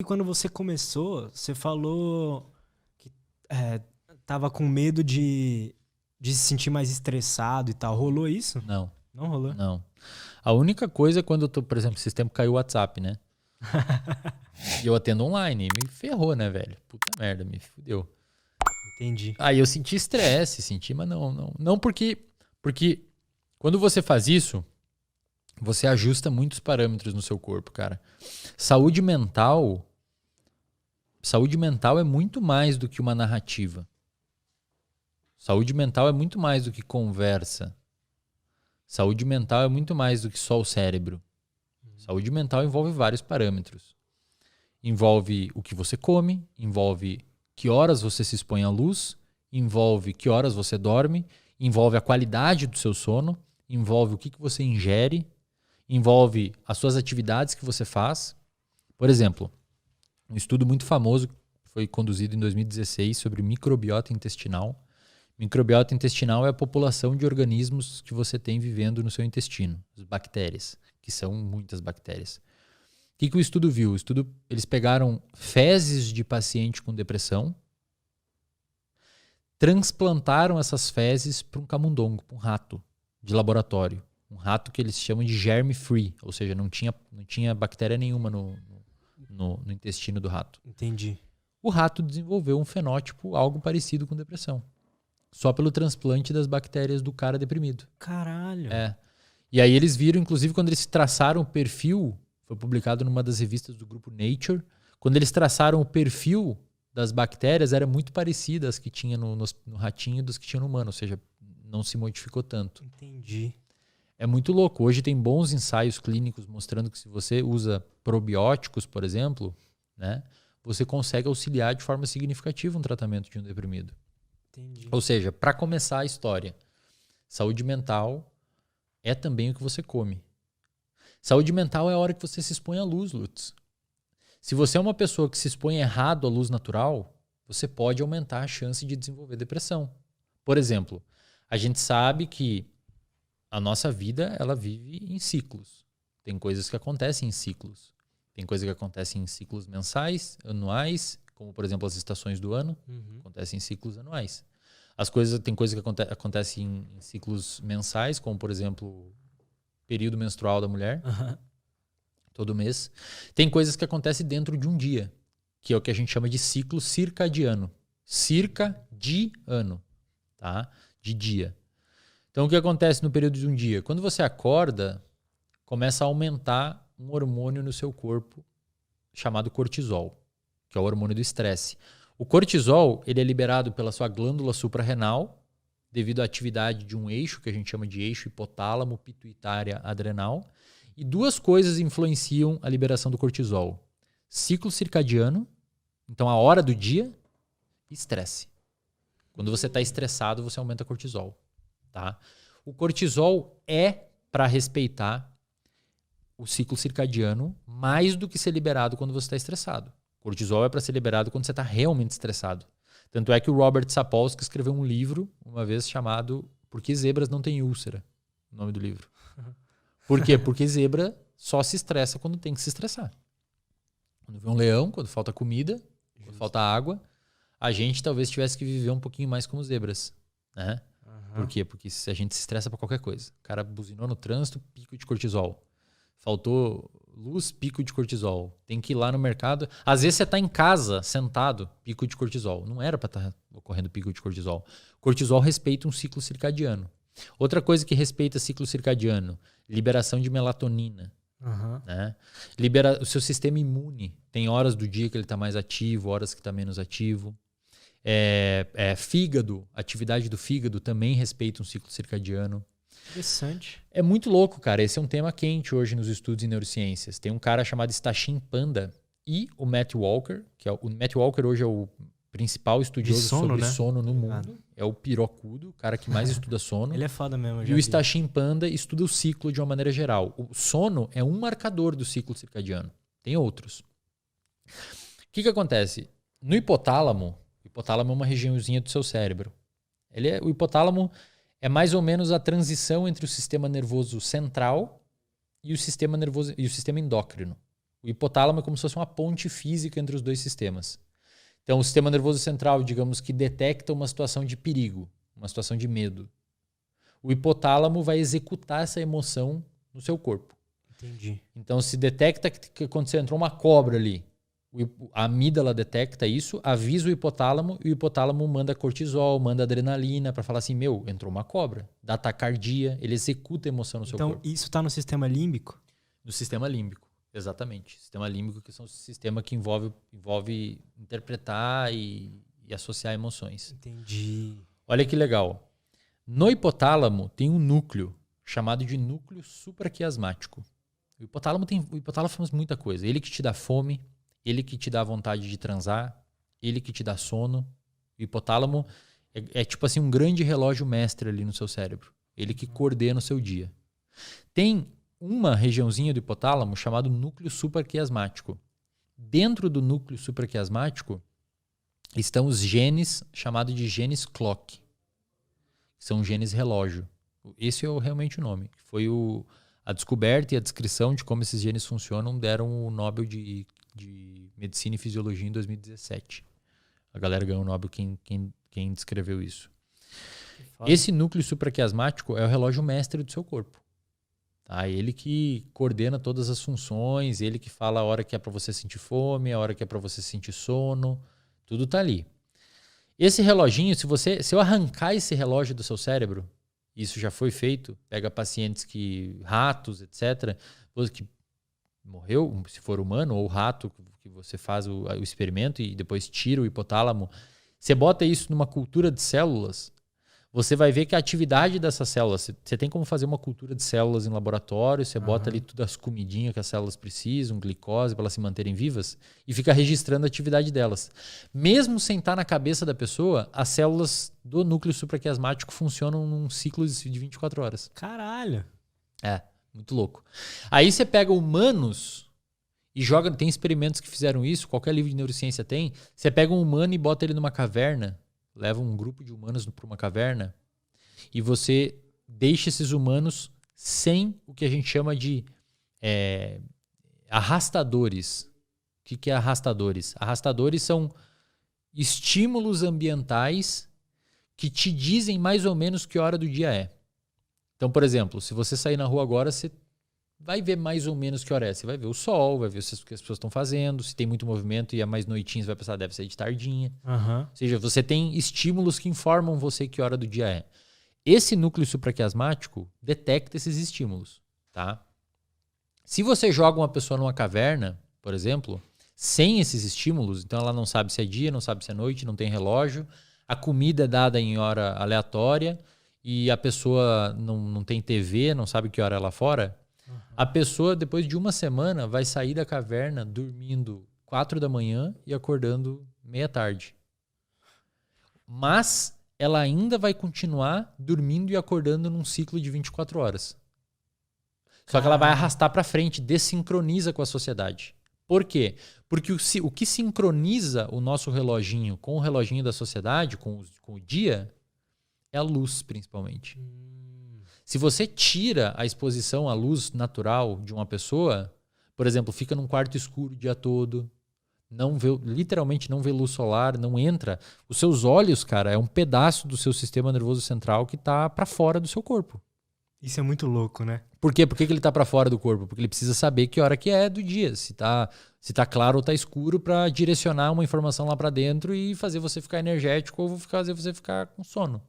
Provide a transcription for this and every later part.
quando você começou, você falou que tava com medo de se sentir mais estressado e tal. Rolou isso? Não, Não rolou? não. A única coisa é quando eu tô, por exemplo, esse tempo caiu o WhatsApp, né? E eu atendo online, e me ferrou, né, velho? Puta merda, me fudeu. Entendi. Aí eu senti estresse, mas não porque quando você faz isso, você ajusta muitos parâmetros no seu corpo, cara. Saúde mental é muito mais do que uma narrativa. Saúde mental é muito mais do que conversa. Saúde mental é muito mais do que só o cérebro. Saúde mental envolve vários parâmetros. Envolve o que você come, envolve que horas você se expõe à luz, envolve que horas você dorme, envolve a qualidade do seu sono, envolve o que você ingere, envolve as suas atividades que você faz. Por exemplo, um estudo muito famoso foi conduzido em 2016 sobre microbiota intestinal. Microbiota intestinal é a população de organismos que você tem vivendo no seu intestino, as bactérias, que são muitas bactérias. O que o estudo viu? Eles pegaram fezes de paciente com depressão, transplantaram essas fezes para um camundongo, para um rato de laboratório. Um rato que eles chamam de germ-free, ou seja, não tinha bactéria nenhuma no intestino do rato. Entendi. O rato desenvolveu um fenótipo algo parecido com depressão. Só pelo transplante das bactérias do cara deprimido. Caralho. E aí eles viram, inclusive, quando eles traçaram o perfil, foi publicado numa das revistas do grupo Nature, quando eles traçaram o perfil das bactérias, era muito parecida às que tinha no ratinho dos que tinha no humano, ou seja, não se modificou tanto. Entendi. É muito louco. Hoje tem bons ensaios clínicos mostrando que se você usa probióticos, por exemplo, né, você consegue auxiliar de forma significativa um tratamento de um deprimido. Entendi. Ou seja, para começar a história, saúde mental é também o que você come. Saúde mental é a hora que você se expõe à luz, Lutz. Se você é uma pessoa que se expõe errado à luz natural, você pode aumentar a chance de desenvolver depressão. Por exemplo, a gente sabe que a nossa vida ela vive em ciclos. Tem coisas que acontecem em ciclos. Tem coisas que acontecem em ciclos mensais, anuais, como por exemplo as estações do ano, acontecem em ciclos anuais. Tem coisas que acontecem em ciclos mensais, como por exemplo período menstrual da mulher, todo mês. Tem coisas que acontecem dentro de um dia, que é o que a gente chama de ciclo circadiano. Circadiano, tá? De dia. Então o que acontece no período de um dia? Quando você acorda, começa a aumentar um hormônio no seu corpo chamado cortisol, que é o hormônio do estresse. O cortisol ele é liberado pela sua glândula suprarrenal devido à atividade de um eixo, que a gente chama de eixo hipotálamo, pituitária, adrenal. E duas coisas influenciam a liberação do cortisol. Ciclo circadiano, então a hora do dia, e estresse. Quando você está estressado, você aumenta cortisol. Tá? O cortisol é para respeitar o ciclo circadiano mais do que ser liberado quando você está estressado. Cortisol é para ser liberado quando você está realmente estressado. Tanto é que o Robert Sapolsky escreveu um livro uma vez chamado Por que Zebras Não Têm Úlcera? O nome do livro. Por quê? Porque zebra só se estressa quando tem que se estressar. Quando vê um leão, quando falta comida, quando falta água, a gente talvez tivesse que viver um pouquinho mais como zebras. Né? Por quê? Porque a gente se estressa para qualquer coisa. O cara buzinou no trânsito, pico de cortisol. Faltou luz, pico de cortisol. Tem que ir lá no mercado. Às vezes você está em casa, sentado, pico de cortisol. Não era para estar ocorrendo pico de cortisol. Cortisol respeita um ciclo circadiano. Outra coisa que respeita ciclo circadiano, liberação de melatonina. Né? O seu sistema imune. Tem horas do dia que ele está mais ativo, horas que está menos ativo. Fígado, atividade do fígado também respeita um ciclo circadiano. Interessante. É muito louco, cara. Esse é um tema quente hoje nos estudos em neurociências. Tem um cara chamado Stachin Panda e o Matt Walker, o Matt Walker hoje é o principal estudioso sobre sono no mundo. É o pirocudo, o cara que mais estuda sono. Ele é foda mesmo. E o Stachin Panda estuda o ciclo de uma maneira geral. O sono é um marcador do ciclo circadiano. Tem outros. O que acontece? No hipotálamo é uma regiãozinha do seu cérebro. O hipotálamo é mais ou menos a transição entre o sistema nervoso central e o sistema endócrino. O hipotálamo é como se fosse uma ponte física entre os dois sistemas. Então, o sistema nervoso central, digamos que detecta uma situação de perigo, uma situação de medo. O hipotálamo vai executar essa emoção no seu corpo. Entendi. Então, se detecta que quando você entrou uma cobra ali, a amígdala detecta isso, avisa o hipotálamo e o hipotálamo manda cortisol, manda adrenalina para falar assim, meu, entrou uma cobra. Dá taquicardia, ele executa a emoção no seu corpo. Então, isso tá no sistema límbico? No sistema límbico, exatamente. Sistema límbico que são o sistema que envolve interpretar e associar emoções. Entendi. Olha que legal. No hipotálamo tem um núcleo chamado de núcleo supraquiasmático. O hipotálamo faz muita coisa. Ele que te dá fome, ele que te dá vontade de transar, ele que te dá sono. O hipotálamo é tipo assim um grande relógio mestre ali no seu cérebro. Ele que coordena o seu dia. Tem uma regiãozinha do hipotálamo chamado núcleo supraquiasmático. Dentro do núcleo supraquiasmático estão os genes chamados de genes clock. São genes relógio. Esse é realmente o nome. Foi a descoberta e a descrição de como esses genes funcionam deram o Nobel de Medicina e Fisiologia em 2017. A galera ganhou o Nobel quem descreveu isso. Esse núcleo supraquiasmático é o relógio mestre do seu corpo. Tá? Ele que coordena todas as funções, ele que fala a hora que é para você sentir fome, a hora que é para você sentir sono, tudo tá ali. Esse reloginho, se eu arrancar esse relógio do seu cérebro, isso já foi feito, pega pacientes ratos, etc., que morreu, se for humano, ou rato, que você faz o experimento e depois tira o hipotálamo, você bota isso numa cultura de células, você vai ver que a atividade dessas células, você tem como fazer uma cultura de células em laboratório, você bota ali todas as comidinhas que as células precisam, glicose, para elas se manterem vivas, e fica registrando a atividade delas. Mesmo sem estar na cabeça da pessoa, as células do núcleo supraquiasmático funcionam num ciclo de 24 horas. Caralho! É, muito louco. Aí você pega humanos e joga, tem experimentos que fizeram isso, qualquer livro de neurociência tem, você pega um humano e bota ele numa caverna, leva um grupo de humanos para uma caverna e você deixa esses humanos sem o que a gente chama de arrastadores. O que é arrastadores? Arrastadores são estímulos ambientais que te dizem mais ou menos que hora do dia é. Então, por exemplo, se você sair na rua agora, você vai ver mais ou menos que hora é. Você vai ver o sol, vai ver o que as pessoas estão fazendo. Se tem muito movimento e é mais noitinho, você vai pensar, deve ser de tardinha. Ou seja, você tem estímulos que informam você que hora do dia é. Esse núcleo supraquiasmático detecta esses estímulos. Tá? Se você joga uma pessoa numa caverna, por exemplo, sem esses estímulos, então ela não sabe se é dia, não sabe se é noite, não tem relógio, a comida é dada em hora aleatória e a pessoa não tem TV, não sabe que hora é lá fora, a pessoa, depois de uma semana, vai sair da caverna dormindo 4 da manhã e acordando meia-tarde. Mas ela ainda vai continuar dormindo e acordando num ciclo de 24 horas. Só que ela vai arrastar para frente, dessincroniza com a sociedade. Por quê? Porque o que sincroniza o nosso reloginho com o reloginho da sociedade, com o dia, é a luz, principalmente. Se você tira a exposição à luz natural de uma pessoa, por exemplo, fica num quarto escuro o dia todo, literalmente não vê luz solar, não entra. Os seus olhos, cara, é um pedaço do seu sistema nervoso central que tá para fora do seu corpo. Isso é muito louco, né? Por quê? Por que ele tá para fora do corpo? Porque ele precisa saber que hora que é do dia, se tá claro ou tá escuro, para direcionar uma informação lá para dentro e fazer você ficar energético ou fazer você ficar com sono.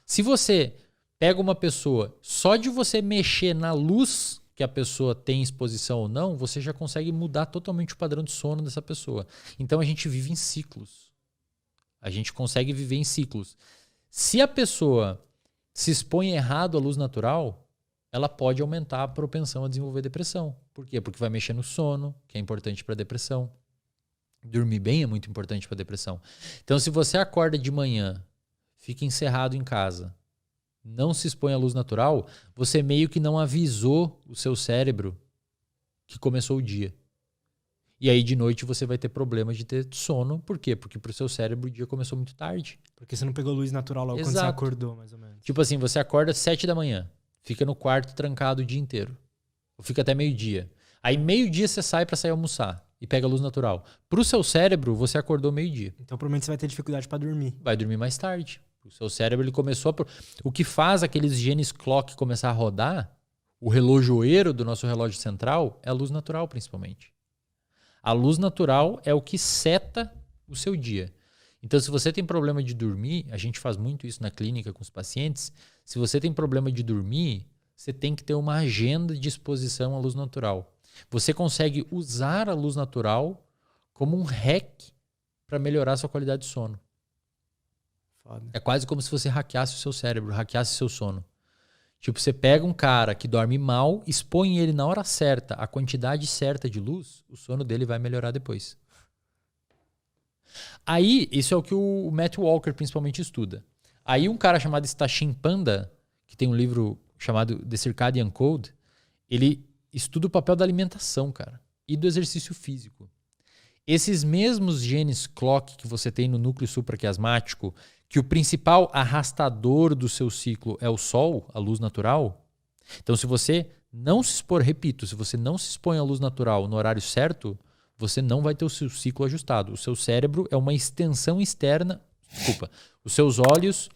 Se você pega uma pessoa, só de você mexer na luz que a pessoa tem exposição ou não, você já consegue mudar totalmente o padrão de sono dessa pessoa. Então a gente vive em ciclos. A gente consegue viver em ciclos. Se a pessoa se expõe errado à luz natural, ela pode aumentar a propensão a desenvolver depressão. Por quê? Porque vai mexer no sono, que é importante para depressão. Dormir bem é muito importante para depressão. Então se você acorda de manhã, fica encerrado em casa, não se expõe à luz natural, você meio que não avisou o seu cérebro que começou o dia. E aí de noite você vai ter problema de ter sono. Por quê? Porque pro seu cérebro o dia começou muito tarde. Porque você não pegou luz natural logo quando você acordou, mais ou menos. Tipo assim, você acorda às 7 da manhã, fica no quarto trancado o dia inteiro. Ou fica até meio-dia. Aí meio-dia você sai para sair almoçar e pega a luz natural. Pro seu cérebro, você acordou meio-dia. Então provavelmente você vai ter dificuldade para dormir. Vai dormir mais tarde. O seu cérebro ele começou a... O que faz aqueles genes clock começar a rodar, o relojoeiro do nosso relógio central, é a luz natural principalmente. A luz natural é o que seta o seu dia. Então, se você tem problema de dormir, a gente faz muito isso na clínica com os pacientes, se você tem problema de dormir, você tem que ter uma agenda de exposição à luz natural. Você consegue usar a luz natural como um hack para melhorar a sua qualidade de sono. Foda. É quase como se você hackeasse o seu cérebro, hackeasse o seu sono. Tipo, você pega um cara que dorme mal, expõe ele na hora certa, a quantidade certa de luz, o sono dele vai melhorar depois. Aí, isso é o que o Matt Walker principalmente estuda. Aí um cara chamado Sachin Panda, que tem um livro chamado The Circadian Code, ele estuda o papel da alimentação, cara, e do exercício físico. Esses mesmos genes clock que você tem no núcleo supraquiasmático, que o principal arrastador do seu ciclo é o sol, a luz natural. Então, se você não se expor, repito, se você não se expõe à luz natural no horário certo, você não vai ter o seu ciclo ajustado. O seu cérebro é uma extensão externa. Desculpa. Os seus olhos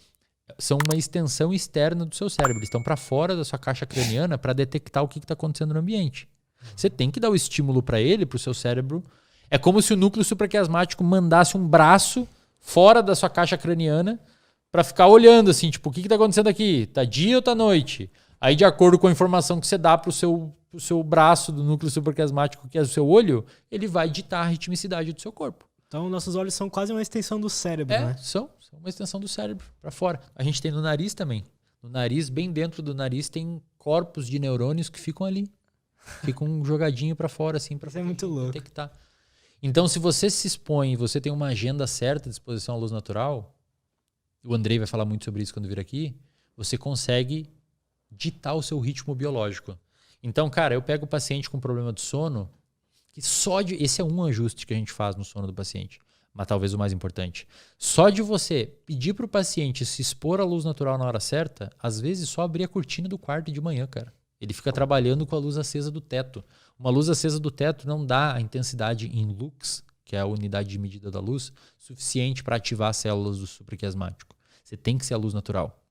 são uma extensão externa do seu cérebro. Eles estão para fora da sua caixa craniana para detectar o que está acontecendo no ambiente. Você tem que dar o estímulo para ele, para o seu cérebro. É como se o núcleo supraquiasmático mandasse um braço fora da sua caixa craniana para ficar olhando assim, tipo, o que está acontecendo aqui? Tá dia ou tá noite? Aí, de acordo com a informação que você dá para o seu braço do núcleo supraquiasmático, que é o seu olho, ele vai ditar a ritmicidade do seu corpo. Então, nossos olhos são quase uma extensão do cérebro, né? São uma extensão do cérebro para fora. A gente tem no nariz também. No nariz, bem dentro do nariz, tem corpos de neurônios que ficam ali. Ficam jogadinho para fora, assim, para Isso é muito louco. detectar. Então, se você se expõe e você tem uma agenda certa de exposição à luz natural, o Andrei vai falar muito sobre isso quando vir aqui, você consegue ditar o seu ritmo biológico. Então, cara, eu pego o paciente com problema de sono, que esse é um ajuste que a gente faz no sono do paciente, mas talvez o mais importante. Só de você pedir para o paciente se expor à luz natural na hora certa, às vezes só abrir a cortina do quarto de manhã, cara. Ele fica trabalhando com a luz acesa do teto. Uma luz acesa do teto não dá a intensidade em lux, que é a unidade de medida da luz, suficiente para ativar as células do supraquiasmático. Você tem que ser a luz natural.